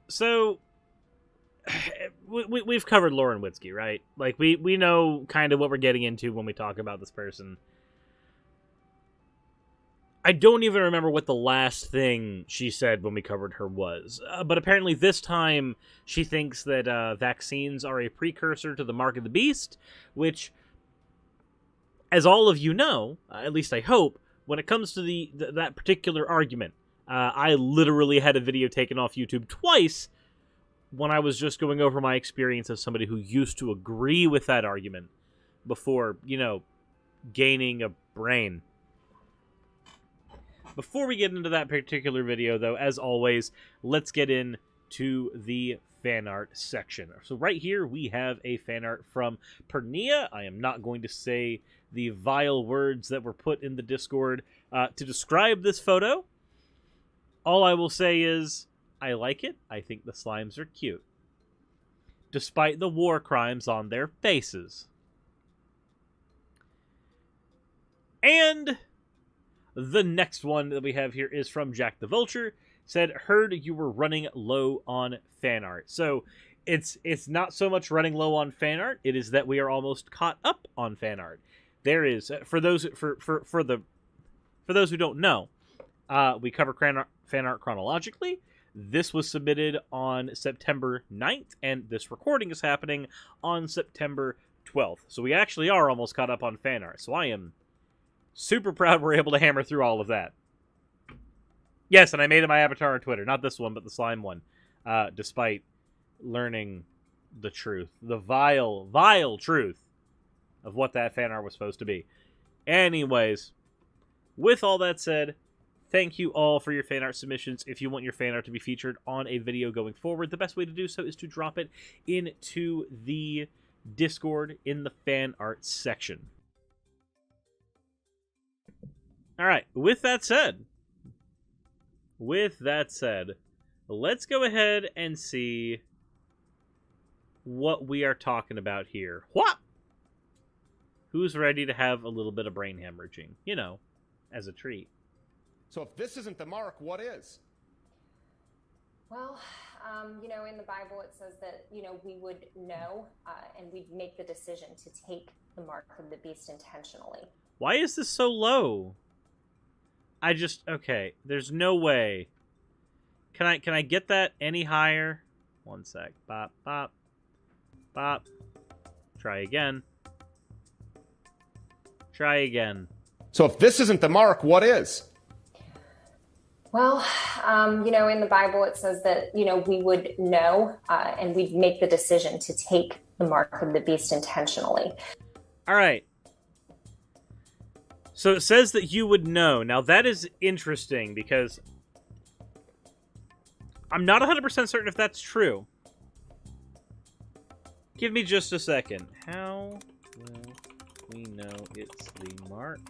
So, we've covered Lauren Witzke, right? Like, we know kind of what we're getting into when we talk about this person. I don't even remember what the last thing she said when we covered her was. But apparently this time she thinks that vaccines are a precursor to the mark of the beast, which, as all of you know, at least I hope, when it comes to that particular argument, I literally had a video taken off YouTube twice when I was just going over my experience as somebody who used to agree with that argument before, gaining a brain. Before we get into that particular video, though, as always, let's get into the fan art section. So right here, we have a fan art from Pernia. I am not going to say the vile words that were put in the Discord to describe this photo. All I will say is, I like it. I think the slimes are cute, despite the war crimes on their faces. And the next one that we have here is from Jack the Vulture. Said, heard you were running low on fan art. So it's not so much running low on fan art. It is that we are almost caught up on fan art. There is, for those who don't know, we cover fan art chronologically. This was submitted on September 9th, and this recording is happening on September 12th. So we actually are almost caught up on fan art. So I am super proud we're able to hammer through all of that. Yes, and I made it my avatar on Twitter. Not this one, but the slime one. Despite learning the truth. The vile, vile truth of what that fan art was supposed to be. Anyways, with all that said, thank you all for your fan art submissions. If you want your fan art to be featured on a video going forward, the best way to do so is to drop it into the Discord in the fan art section. Alright, with that said, let's go ahead and see what we are talking about here. What? Who's ready to have a little bit of brain hemorrhaging? As a treat. So if this isn't the mark, what is? Well, in the Bible it says that, we would know and we'd make the decision to take the mark of the beast intentionally. Why is this so low? Okay, there's no way. Can I get that any higher? One sec. Bop, bop, bop. Try again. Try again. So if this isn't the mark, what is? Well, in the Bible it says that, we would know and we'd make the decision to take the mark of the beast intentionally. All right. So it says that you would know. Now that is interesting because I'm not 100% certain if that's true. Give me just a second. How will we know it's the mark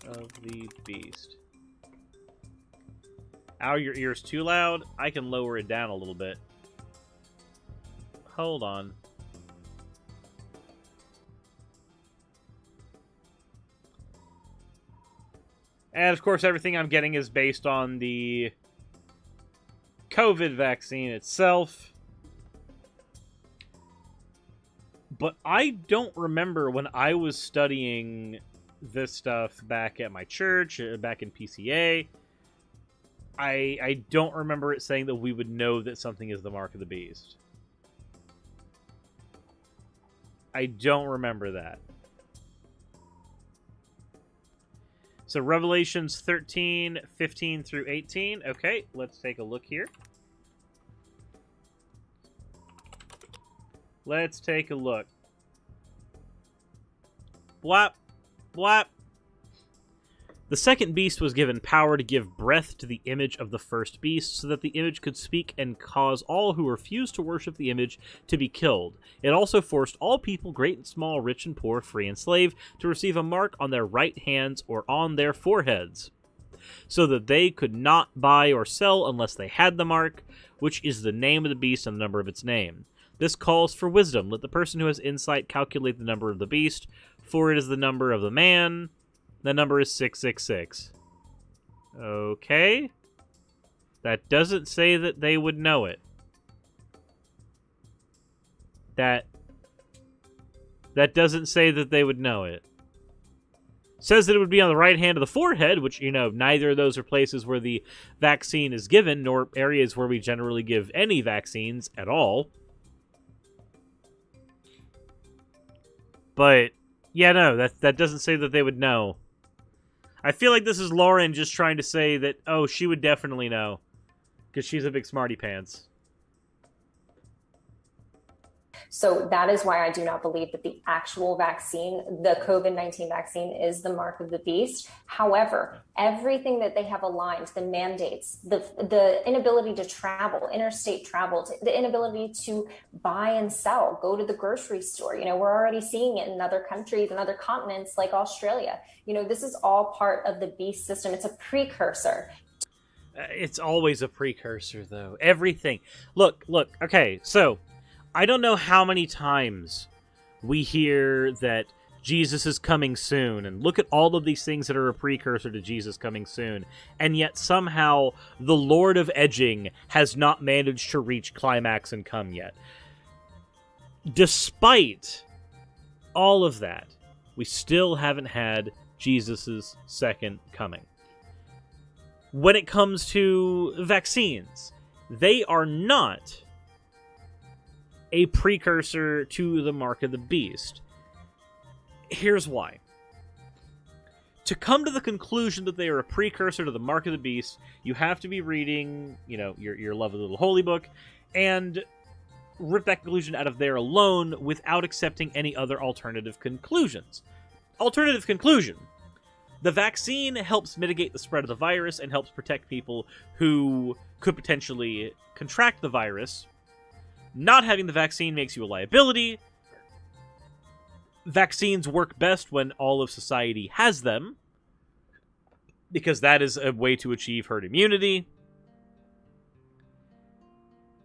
of the beast? Ow, your ear's too loud? I can lower it down a little bit. Hold on. And, of course, everything I'm getting is based on the COVID vaccine itself. But I don't remember when I was studying this stuff back at my church, back in PCA. I don't remember it saying that we would know that something is the mark of the beast. I don't remember that. So Revelations 13, 15 through 18. Okay, let's take a look here. Let's take a look. Blap, blap. The second beast was given power to give breath to the image of the first beast, so that the image could speak and cause all who refused to worship the image to be killed. It also forced all people, great and small, rich and poor, free and slave, to receive a mark on their right hands or on their foreheads, so that they could not buy or sell unless they had the mark, which is the name of the beast and the number of its name. This calls for wisdom. Let the person who has insight calculate the number of the beast, for it is the number of the man. The number is 666. Okay. That doesn't say that they would know it. That doesn't say that they would know it. Says that it would be on the right hand of the forehead, which, neither of those are places where the vaccine is given, nor areas where we generally give any vaccines at all. But, yeah, no, that doesn't say that they would know. I feel like this is Lauren just trying to say that, oh, she would definitely know. Because she's a big smarty pants. So that is why I do not believe that the actual vaccine, the COVID-19 vaccine, is the mark of the beast. However, everything that they have aligned, the mandates, the inability to travel, interstate travel, the inability to buy and sell, go to the grocery store. We're already seeing it in other countries and other continents like Australia. This is all part of the beast system. It's a precursor. It's always a precursor, though. Everything. Look, okay, so I don't know how many times we hear that Jesus is coming soon, and look at all of these things that are a precursor to Jesus coming soon, and yet somehow the Lord of Edging has not managed to reach climax and come yet. Despite all of that, we still haven't had Jesus' second coming. When it comes to vaccines, they are not a precursor to the mark of the beast. Here's why. To come to the conclusion that they are a precursor to the mark of the beast, you have to be reading, your lovely little holy book, and rip that conclusion out of there alone without accepting any other alternative conclusions. Alternative conclusion. The vaccine helps mitigate the spread of the virus and helps protect people who could potentially contract the virus. Not having the vaccine makes you a liability. Vaccines work best when all of society has them, because that is a way to achieve herd immunity.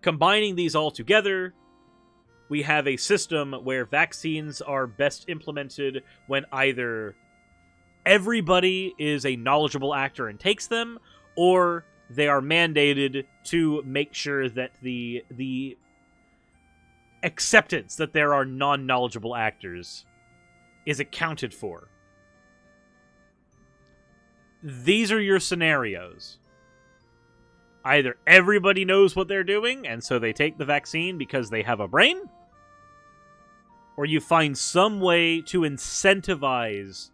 Combining these all together, we have a system where vaccines are best implemented when either everybody is a knowledgeable actor and takes them, or they are mandated to make sure that the acceptance that there are non-knowledgeable actors is accounted for. These are your scenarios. Either everybody knows what they're doing, and so they take the vaccine because they have a brain, or you find some way to incentivize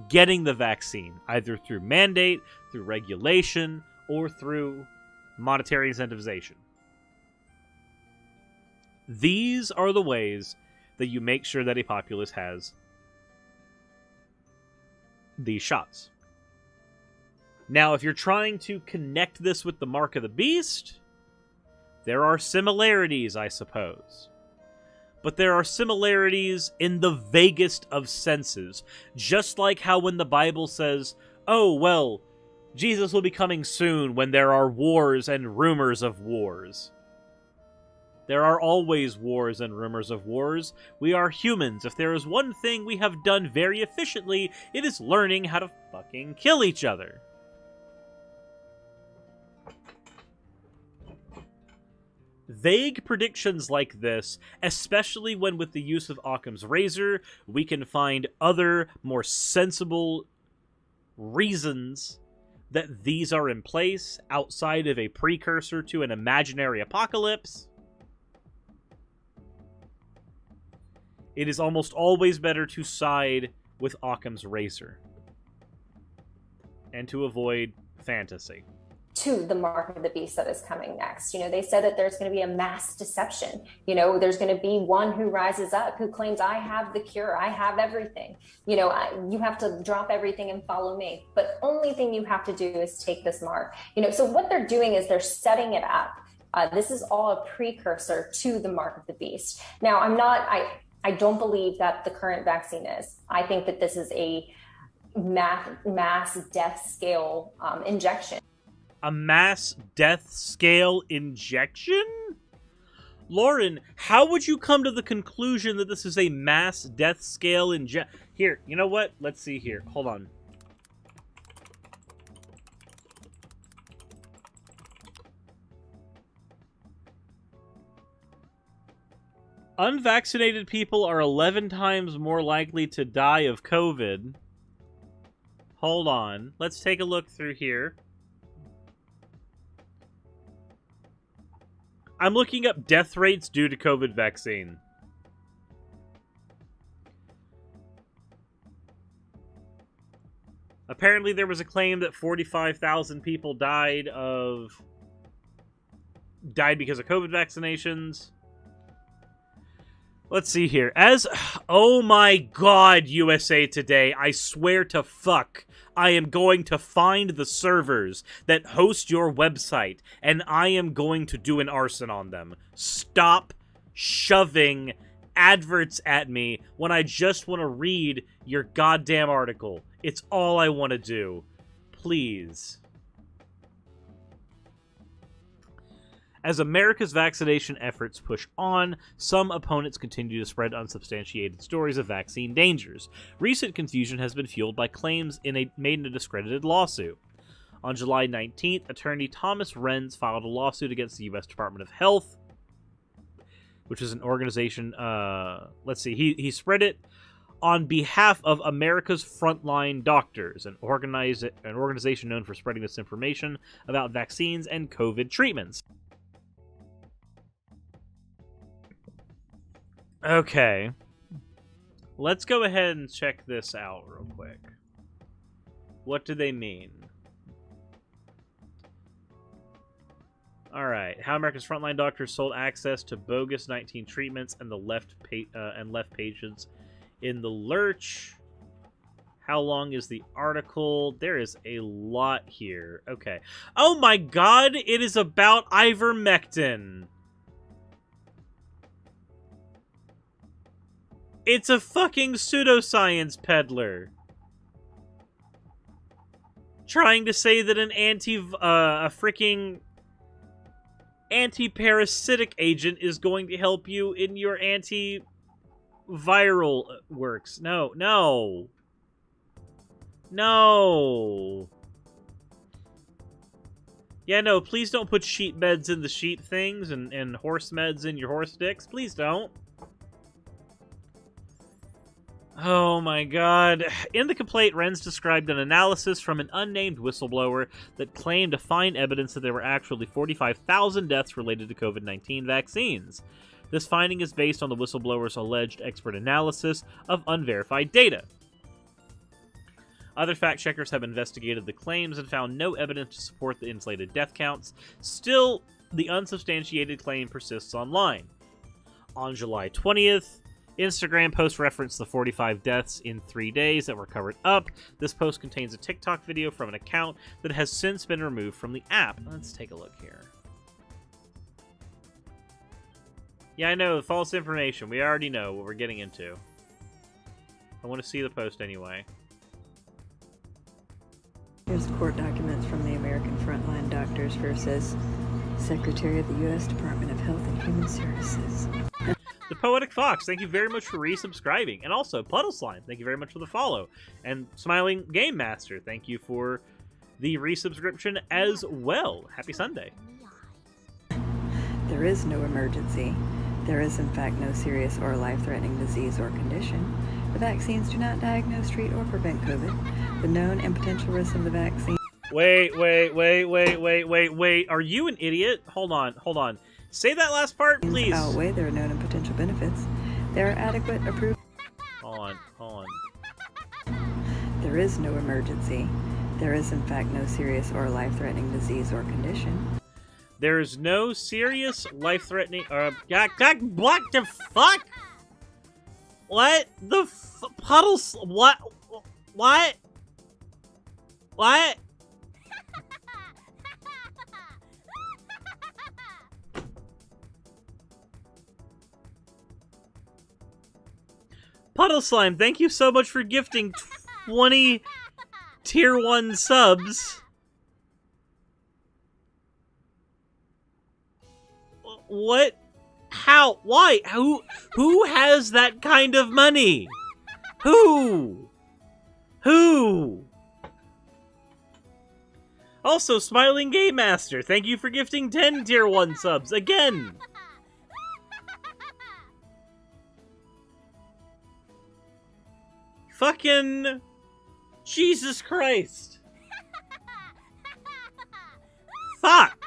getting the vaccine, either through mandate, through regulation, or through monetary incentivization. These are the ways that you make sure that a populace has these shots. Now, if you're trying to connect this with the mark of the beast, there are similarities, I suppose. But there are similarities in the vaguest of senses. Just like how when the Bible says, oh, well, Jesus will be coming soon when there are wars and rumors of wars. There are always wars and rumors of wars. We are humans. If there is one thing we have done very efficiently, it is learning how to fucking kill each other. Vague predictions like this, especially when with the use of Occam's razor, we can find other, more sensible reasons that these are in place outside of a precursor to an imaginary apocalypse. It is almost always better to side with Occam's razor and to avoid fantasy. To the mark of the beast that is coming next. They said that there's going to be a mass deception. There's going to be one who rises up who claims, I have the cure, I have everything. You have to drop everything and follow me. But only thing you have to do is take this mark. So what they're doing is they're setting it up. This is all a precursor to the mark of the beast. Now, I don't believe that the current vaccine is. I think that this is a mass death scale injection. A mass death scale injection? Lauren, how would you come to the conclusion that this is a mass death scale injection? Here, you know what? Let's see here. Hold on. Unvaccinated people are 11 times more likely to die of COVID. Hold on. Let's take a look through here. I'm looking up death rates due to COVID vaccine. Apparently there was a claim that 45,000 people died because of COVID vaccinations. Let's see here. Oh my god, USA Today, I swear to fuck, I am going to find the servers that host your website, and I am going to do an arson on them. Stop shoving adverts at me when I just want to read your goddamn article. It's all I want to do. Please. As America's vaccination efforts push on, some opponents continue to spread unsubstantiated stories of vaccine dangers. Recent confusion has been fueled by claims made in a discredited lawsuit. On July 19th, attorney Thomas Renz filed a lawsuit against the U.S. Department of Health, which is an organization, he spread it on behalf of America's Frontline Doctors, an organization known for spreading misinformation about vaccines and COVID treatments. Okay. Let's go ahead and check this out real quick. What do they mean? Alright. How America's Frontline Doctors sold access to bogus 19 treatments and left patients in the lurch. How long is the article? There is a lot here. Okay. Oh my god! It is about ivermectin! It's a fucking pseudoscience peddler. Trying to say that an freaking anti-parasitic agent is going to help you in your anti-viral works. No. Yeah, no, please don't put sheep meds in the sheep things and horse meds in your horse dicks. Please don't. Oh my god. In the complaint, Renz described an analysis from an unnamed whistleblower that claimed to find evidence that there were actually 45,000 deaths related to COVID-19 vaccines. This finding is based on the whistleblower's alleged expert analysis of unverified data. Other fact-checkers have investigated the claims and found no evidence to support the inflated death counts. Still, the unsubstantiated claim persists online. On July 20th, Instagram post referenced the 45 deaths in 3 days that were covered up. This post contains a TikTok video from an account that has since been removed from the app. Let's take a look here. Yeah, I know, false information. We already know what we're getting into. I want to see the post anyway. Here's court documents from the American Frontline Doctors versus Secretary of the U.S. Department of Health and Human Services. The Poetic Fox, thank you very much for resubscribing. And also, Puddle Slime, thank you very much for the follow. And Smiling Game Master, thank you for the resubscription as well. Happy Sunday. There is no emergency. There is, in fact, no serious or life-threatening disease or condition. The vaccines do not diagnose, treat, or prevent COVID. The known and potential risks of the vaccine... Wait. Are you an idiot? Hold on. Say that last part, please. ...outweigh their known and potential benefits. There are adequate approved... Hold on. There is no emergency. There is, in fact, no serious or life-threatening disease or condition. There is no serious life-threatening... what the fuck? What the puddles? What? Puddle Slime, thank you so much for gifting 20 tier 1 subs. What? How? Why? Who has that kind of money? Who? Also, Smiling Game Master, thank you for gifting 10 tier 1 subs again. Fucking Jesus Christ. Fuck.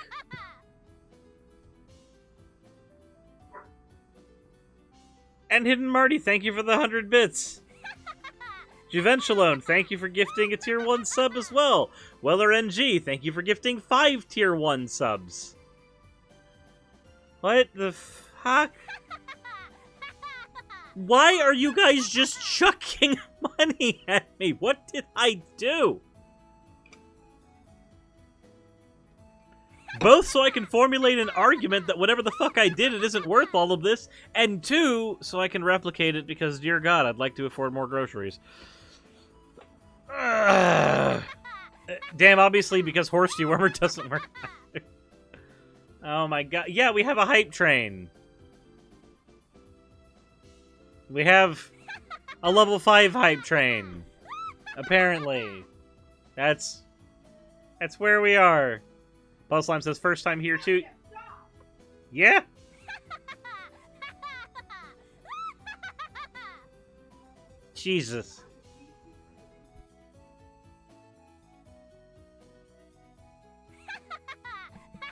And Hidden Marty, thank you for the 100 bits. Juventalone, thank you for gifting a tier 1 sub as well. Weller NG, thank you for gifting 5 tier 1 subs. What the fuck? Why are you guys just chucking money at me? What did I do? Both so I can formulate an argument that whatever the fuck I did, it isn't worth all of this, and 2, so I can replicate it because, dear God, I'd like to afford more groceries. Damn, obviously, because horse dewormer doesn't work. Oh my God. Yeah, we have a hype train. We have a level 5 hype train. Apparently. That's where we are. Buzz Slime says first time here too. Yeah? Jesus.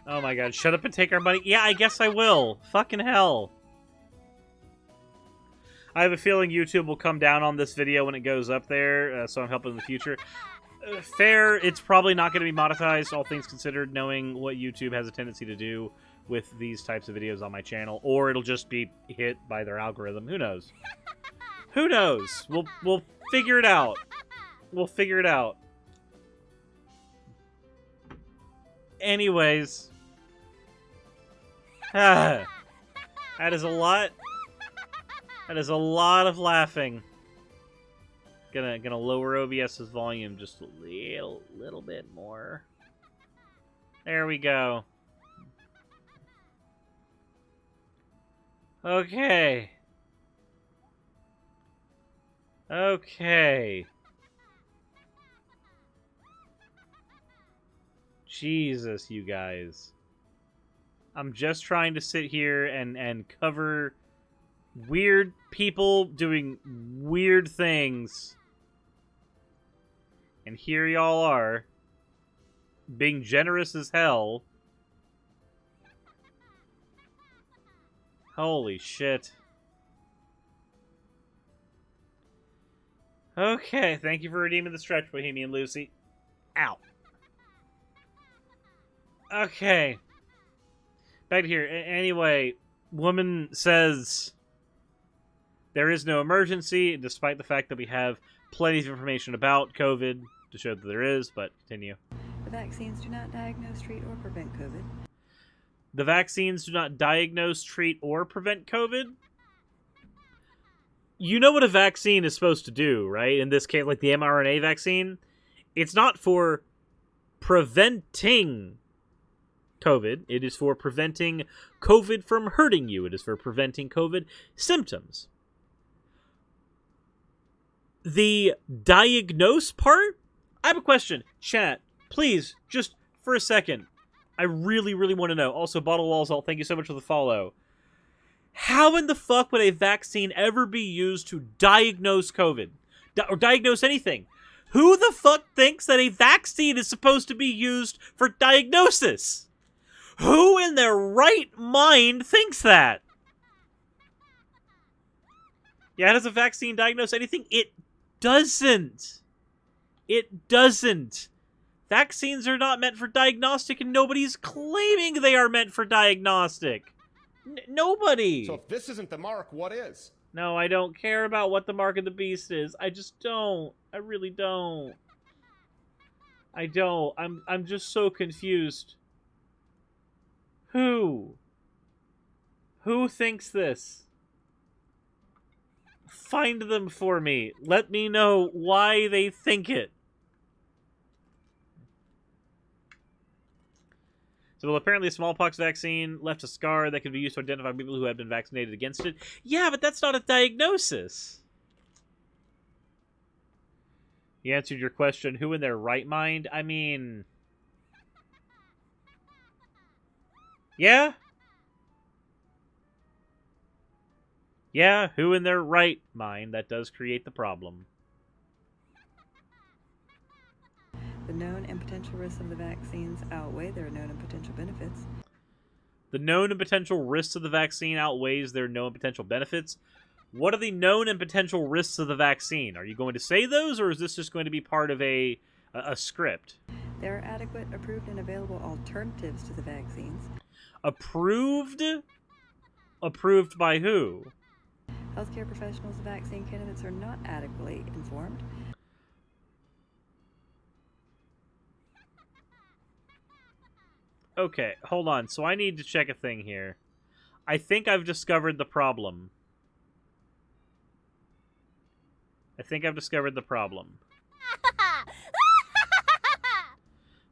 Oh my God, shut up and take our money. Yeah, I guess I will. Fucking hell. I have a feeling YouTube will come down on this video when it goes up there, so I'm helping in the future. Fair, it's probably not going to be monetized, all things considered, knowing what YouTube has a tendency to do with these types of videos on my channel, or it'll just be hit by their algorithm. Who knows? Who knows? We'll figure it out. We'll figure it out. Anyways. That is a lot. That is a lot of laughing. Gonna lower OBS's volume just a little bit more. There we go. Okay. Okay. Jesus, you guys. I'm just trying to sit here and cover weird people doing weird things. And here y'all are, being generous as hell. Holy shit. Okay, thank you for redeeming the stretch, Bohemian Lucy. Ow. Okay. Back to here. Anyway, woman says there is no emergency, despite the fact that we have plenty of information about COVID to show that there is, but continue. The vaccines do not diagnose, treat, or prevent COVID. The vaccines do not diagnose, treat, or prevent COVID? You know what a vaccine is supposed to do, right? In this case, like the mRNA vaccine, it's not for preventing COVID. It is for preventing COVID from hurting you. It is for preventing COVID symptoms. The diagnose part? I have a question. Chat, please, just for a second. I really, really want to know. Also, Bottle Walls, thank you so much for the follow. How in the fuck would a vaccine ever be used to diagnose COVID? Or diagnose anything? Who the fuck thinks that a vaccine is supposed to be used for diagnosis? Who in their right mind thinks that? Yeah, does a vaccine diagnose anything? It doesn't. It doesn't. Vaccines are not meant for diagnostic, and nobody's claiming they are meant for diagnostic. Nobody. So if this isn't the mark, what is? No, I don't care about what the mark of the beast is. I just don't. I really don't. I don't. I'm just so confused. Who? Who thinks this? Find them for me. Let me know why they think it. So, well, apparently a smallpox vaccine left a scar that could be used to identify people who had been vaccinated against it. Yeah, but that's not a diagnosis. You answered your question, who in their right mind? I mean... Yeah? Yeah, who in their right mind? That does create the problem. The known and potential risks of the vaccines outweigh their known and potential benefits. The known and potential risks of the vaccine outweighs their known and potential benefits. What are the known and potential risks of the vaccine? Are you going to say those, or is this just going to be part of a script? There are adequate, approved, and available alternatives to the vaccines. Approved? Approved by who? Healthcare professionals and vaccine candidates are not adequately informed. Okay, hold on. So I need to check a thing here. I think I've discovered the problem.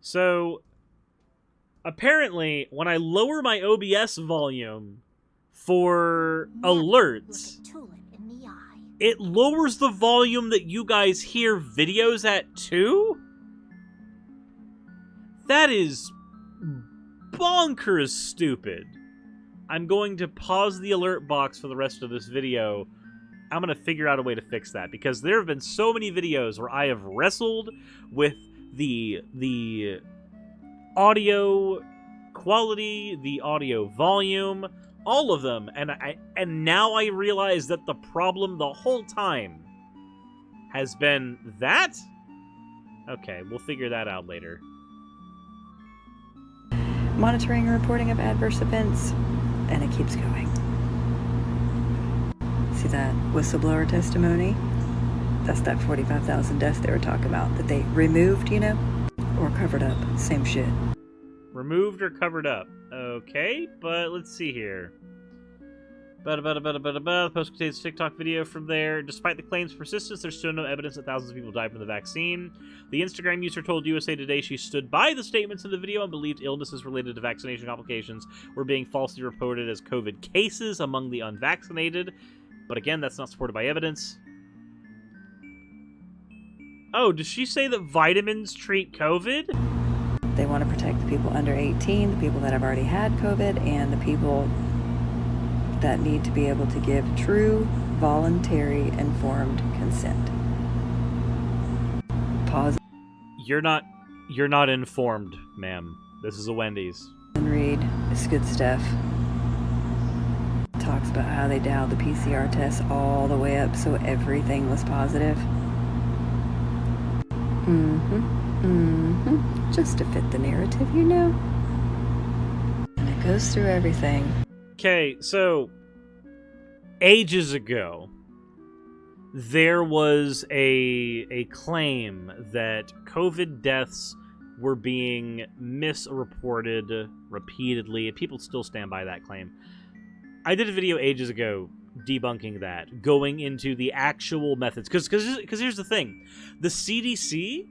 So, apparently, when I lower my OBS volume for alerts, it lowers the volume that you guys hear videos at too? That is bonkers stupid. I'm going to pause the alert box for the rest of this video. I'm going to figure out a way to fix that, because there have been so many videos where I have wrestled with the audio quality, the audio volume, all of them, and now I realize that the problem the whole time has been that? Okay, we'll figure that out later. Monitoring and reporting of adverse events, and it keeps going. See that whistleblower testimony? That's that 45,000 deaths they were talking about that they removed, you know? Or covered up. Same shit. Removed or covered up. Okay, but let's see here. The post contains a TikTok video from there. Despite the claim's persistence, there's still no evidence that thousands of people died from the vaccine. The Instagram user told USA Today she stood by the statements in the video and believed illnesses related to vaccination complications were being falsely reported as COVID cases among the unvaccinated. But again, that's not supported by evidence. Oh, does she say that vitamins treat COVID? They want to protect the people under 18, the people that have already had COVID, and the people that need to be able to give true, voluntary, informed consent. Pause. You're not informed, ma'am. This is a Wendy's. And read. It's good stuff. Talks about how they dialed the PCR test all the way up so everything was positive. Just to fit the narrative, you know? And it goes through everything. Okay, so ages ago, there was a claim that COVID deaths were being misreported repeatedly, and people still stand by that claim. I did a video ages ago debunking that, going into the actual methods, because here's the thing. The CDC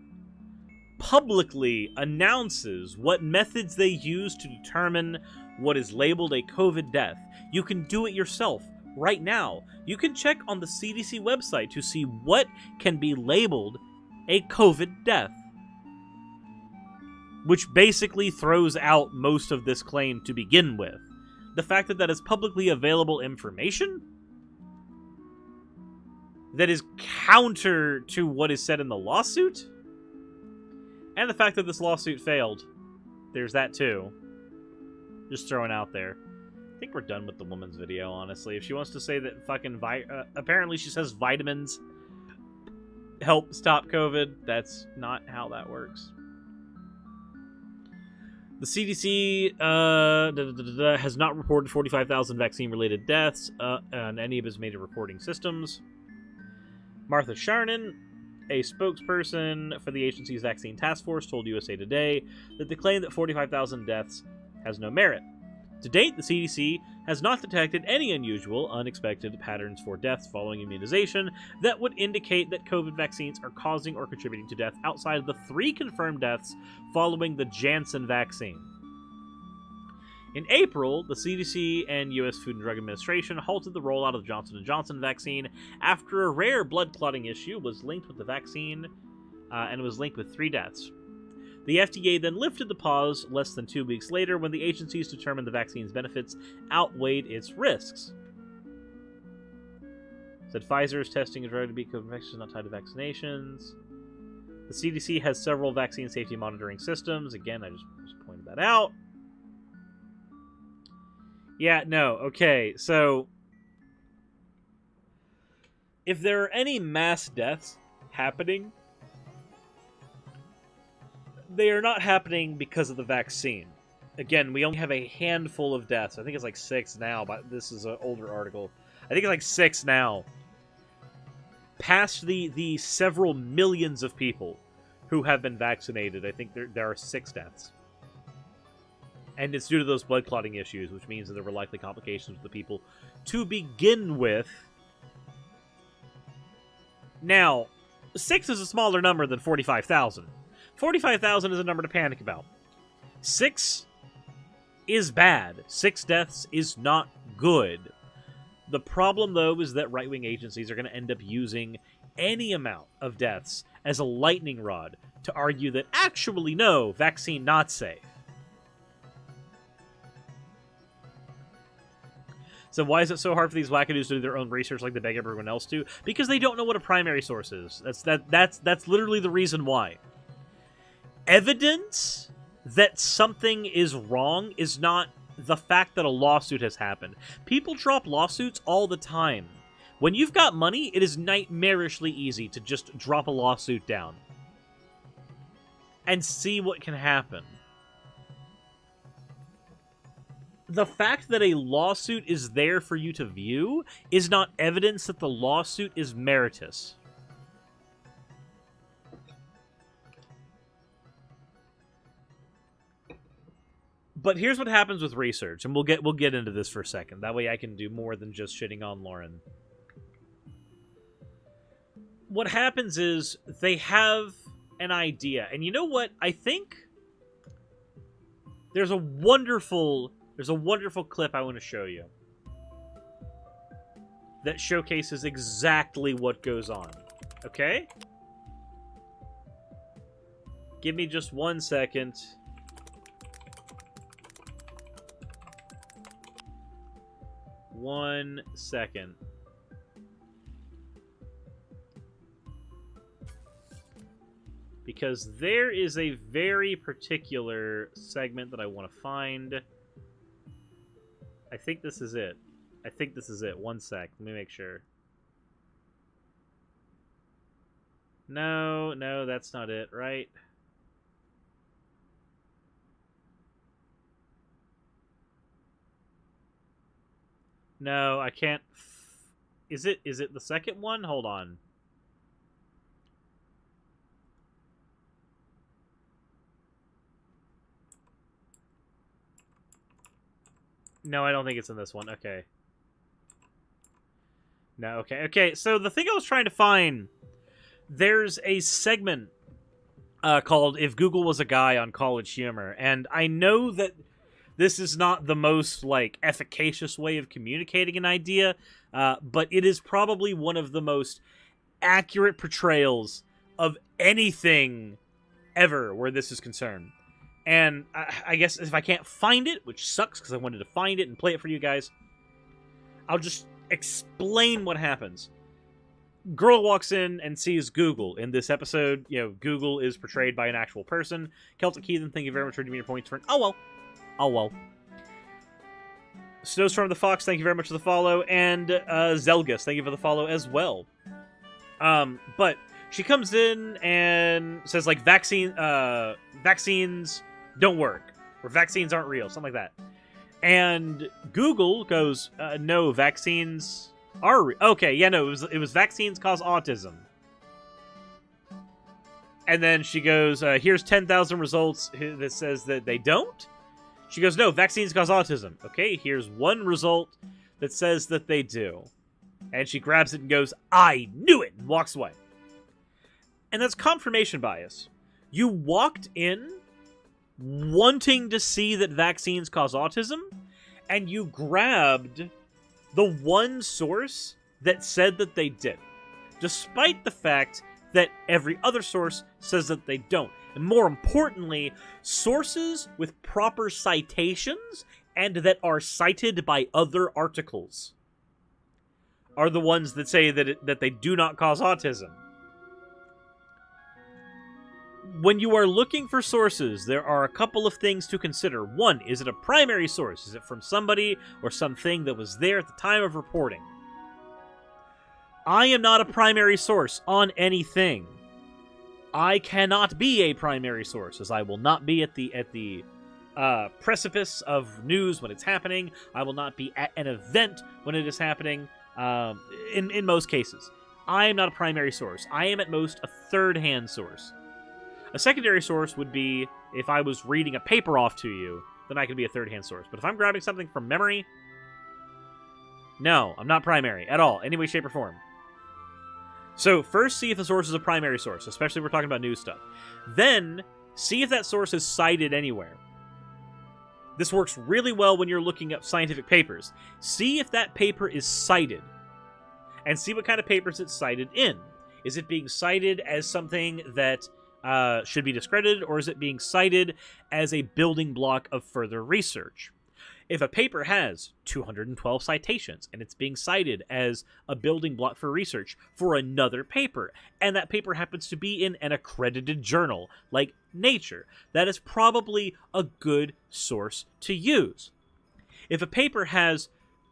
publicly announces what methods they use to determine what is labeled a COVID death. You can do it yourself right now. You can check on the CDC website to see what can be labeled a COVID death, which basically throws out most of this claim to begin with. The fact that that is publicly available information that is counter to what is said in the lawsuit, and the fact that this lawsuit failed. There's that too. Just throwing out there. I think we're done with the woman's video, honestly. If she wants to say that fucking apparently she says vitamins help stop COVID, that's not how that works. The CDC has not reported 45,000 vaccine-related deaths on any of its major reporting systems. Martha Charnin, a spokesperson for the agency's vaccine task force, told USA Today that the claim that 45,000 deaths has no merit. To date, the CDC has not detected any unusual, unexpected patterns for deaths following immunization that would indicate that COVID vaccines are causing or contributing to death outside of the 3 confirmed deaths following the Janssen vaccine. In April, the CDC and U.S. Food and Drug Administration halted the rollout of the Johnson & Johnson vaccine after a rare blood clotting issue was linked with the vaccine, and was linked with 3 deaths. The FDA then lifted the pause less than 2 weeks later when the agencies determined the vaccine's benefits outweighed its risks. Said Pfizer is testing a drug to beat COVID infections not tied to vaccinations. The CDC has several vaccine safety monitoring systems. Again, I just pointed that out. Yeah, no, okay, so if there are any mass deaths happening, they are not happening because of the vaccine. Again, we only have a handful of deaths. I think it's like 6 now, but this is an older article. I think it's like 6 now. Past the several millions of people who have been vaccinated, I think there are 6 deaths. And it's due to those blood clotting issues, which means that there were likely complications with the people to begin with. Now, 6 is a smaller number than 45,000. 45,000 is a number to panic about. 6 is bad. 6 deaths is not good. The problem, though, is that right-wing agencies are going to end up using any amount of deaths as a lightning rod to argue that, actually, no, vaccine not safe. So why is it so hard for these wackadoos to do their own research like they beg everyone else to? Because they don't know what a primary source is. That's literally the reason why. Evidence that something is wrong is not the fact that a lawsuit has happened. People drop lawsuits all the time. When you've got money, it is nightmarishly easy to just drop a lawsuit down and see what can happen. The fact that a lawsuit is there for you to view is not evidence that the lawsuit is meritorious. But here's what happens with research, and we'll get into this for a second. That way I can do more than just shitting on Lauren. What happens is they have an idea, and you know what? I think there's a wonderful clip I want to show you that showcases exactly what goes on. Okay? Give me just 1 second. One second. Because there is a very particular segment that I want to find. I think this is it. 1 sec. Let me make sure. No, that's not it, right? No, I can't. Is it the second one? Hold on. No, I don't think it's in this one. Okay. No, okay. So the thing I was trying to find, there's a segment called "If Google Was a Guy" on College Humor, and I know that this is not the most, like, efficacious way of communicating an idea, but it is probably one of the most accurate portrayals of anything ever where this is concerned. And I guess if I can't find it, which sucks because I wanted to find it and play it for you guys, I'll just explain what happens. Girl walks in and sees Google. In this episode, Google is portrayed by an actual person. Celtic Heathen, thank you very much for giving me your points for an oh well. Snowstorm the Fox, thank you very much for the follow. And Zelgus, thank you for the follow as well. But she comes in and says, like, vaccines don't work. Or vaccines aren't real. Something like that. And Google goes, no, vaccines are real. Okay, yeah, no, it was vaccines cause autism. And then she goes, here's 10,000 results that says that they don't. She goes, no, vaccines cause autism. Okay, here's one result that says that they do. And she grabs it and goes, I knew it, and walks away. And that's confirmation bias. You walked in wanting to see that vaccines cause autism, and you grabbed the one source that said that they did, despite the fact that every other source says that they don't. And more importantly, sources with proper citations and that are cited by other articles are the ones that say that they do not cause autism. when you are looking for sources, there are a couple of things to consider. One, is it a primary source? Is it from somebody or something that was there at the time of reporting? I am not a primary source on anything. I cannot be a primary source, as I will not be at the precipice of news when it's happening. I will not be at an event when it is happening, in most cases. I am not a primary source. I am at most a third-hand source. A secondary source would be if I was reading a paper off to you, then I could be a third-hand source. But if I'm grabbing something from memory, no, I'm not primary at all, any way, shape, or form. So first see if the source is a primary source, especially if we're talking about news stuff. Then see if that source is cited anywhere. This works really well when you're looking up scientific papers. See if that paper is cited, and see what kind of papers it's cited in. Is it being cited as something that should be discredited, or is it being cited as a building block of further research? If a paper has 212 citations and it's being cited as a building block for research for another paper, and that paper happens to be in an accredited journal like Nature, that is probably a good source to use. If a paper has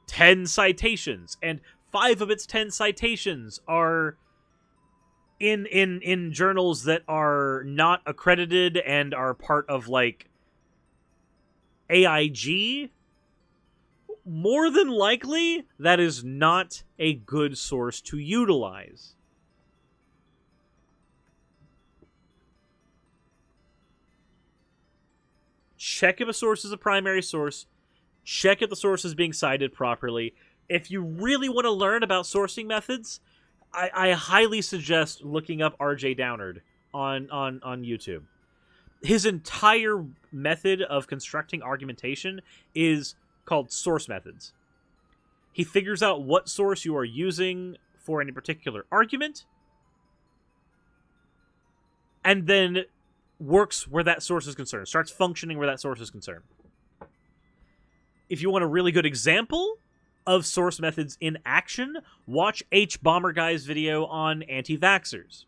10 citations and 5 of its 10 citations are in journals that are not accredited and are part of like AIG, more than likely that is not a good source to utilize. Check if a source is a primary source. Check if the source is being cited properly. If you really want to learn about sourcing methods, I highly suggest looking up RJ Downard on YouTube. His entire method of constructing argumentation is called source methods. He figures out what source you are using for any particular argument, and then works where that source is concerned, starts functioning where that source is concerned. If you want a really good example of source methods in action, watch H. Bomber Guy's video on anti-vaxxers,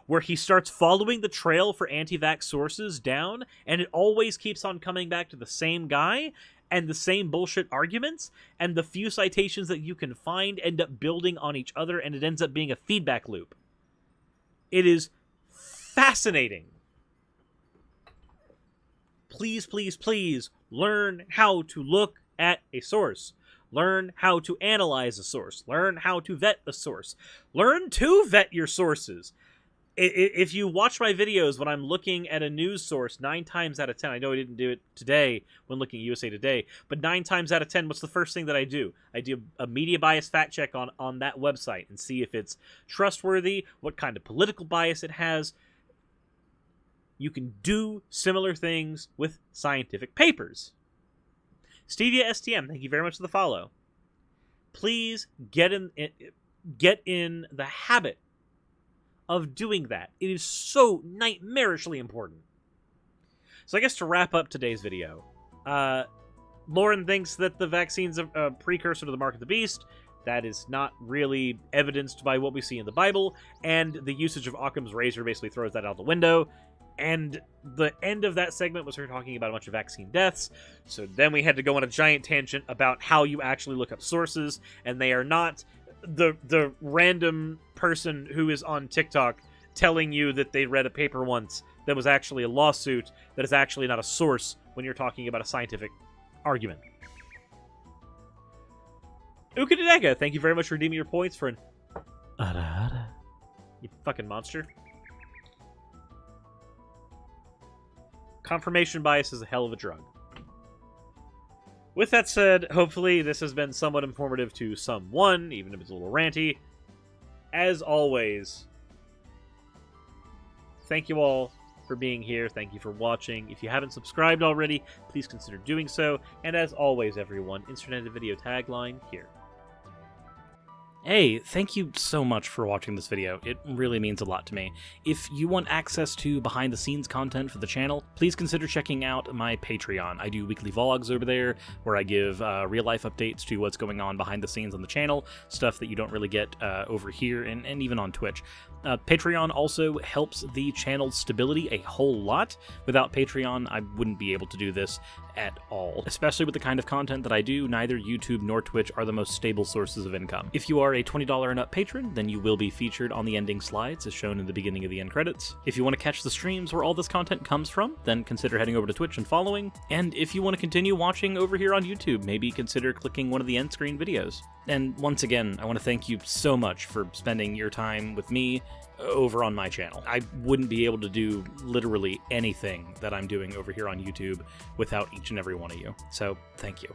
where he starts following the trail for anti-vax sources down, and it always keeps on coming back to the same guy and the same bullshit arguments, and the few citations that you can find end up building on each other, and it ends up being a feedback loop. It is fascinating. Please, please, please learn how to look at a source. Learn how to analyze a source. Learn how to vet a source. Learn to vet your sources. If you watch my videos when I'm looking at a news source, 9 times out of 10, I know I didn't do it today when looking at USA Today, but 9 times out of 10, what's the first thing that I do? I do a media bias fact check on that website and see if it's trustworthy, what kind of political bias it has. You can do similar things with scientific papers. Stevia STM, thank you very much for the follow. Please get in the habit of doing that. It is so nightmarishly important. So I guess to wrap up today's video, Lauren thinks that the vaccine's a precursor to the mark of the beast. That is not really evidenced by what we see in the Bible, and the usage of Occam's razor basically throws that out the window. And the end of that segment was her talking about a bunch of vaccine deaths. So then we had to go on a giant tangent about how you actually look up sources, and they are not the random person who is on TikTok telling you that they read a paper once that was actually a lawsuit that is actually not a source when you're talking about a scientific argument. Ukadidega, thank you very much for redeeming your points for an you fucking monster. Confirmation bias is a hell of a drug. With that said, hopefully this has been somewhat informative to someone, even if it's a little ranty. As always, thank you all for being here. Thank you for watching. If you haven't subscribed already, please consider doing so. And as always, everyone, insert a video tagline here. Hey, thank you so much for watching this video. It really means a lot to me. If you want access to behind-the-scenes content for the channel, please consider checking out my Patreon. I do weekly vlogs over there, where I give real-life updates to what's going on behind the scenes on the channel, stuff that you don't really get over here, and even on Twitch. Patreon also helps the channel's stability a whole lot. Without Patreon, I wouldn't be able to do this at all. Especially with the kind of content that I do, neither YouTube nor Twitch are the most stable sources of income. If you are a $20 and up patron, then you will be featured on the ending slides as shown in the beginning of the end credits. If you want to catch the streams where all this content comes from, then consider heading over to Twitch and following. And if you want to continue watching over here on YouTube, maybe consider clicking one of the end screen videos. And once again, I want to thank you so much for spending your time with me over on my channel. I wouldn't be able to do literally anything that I'm doing over here on YouTube without each and every one of you. So, thank you.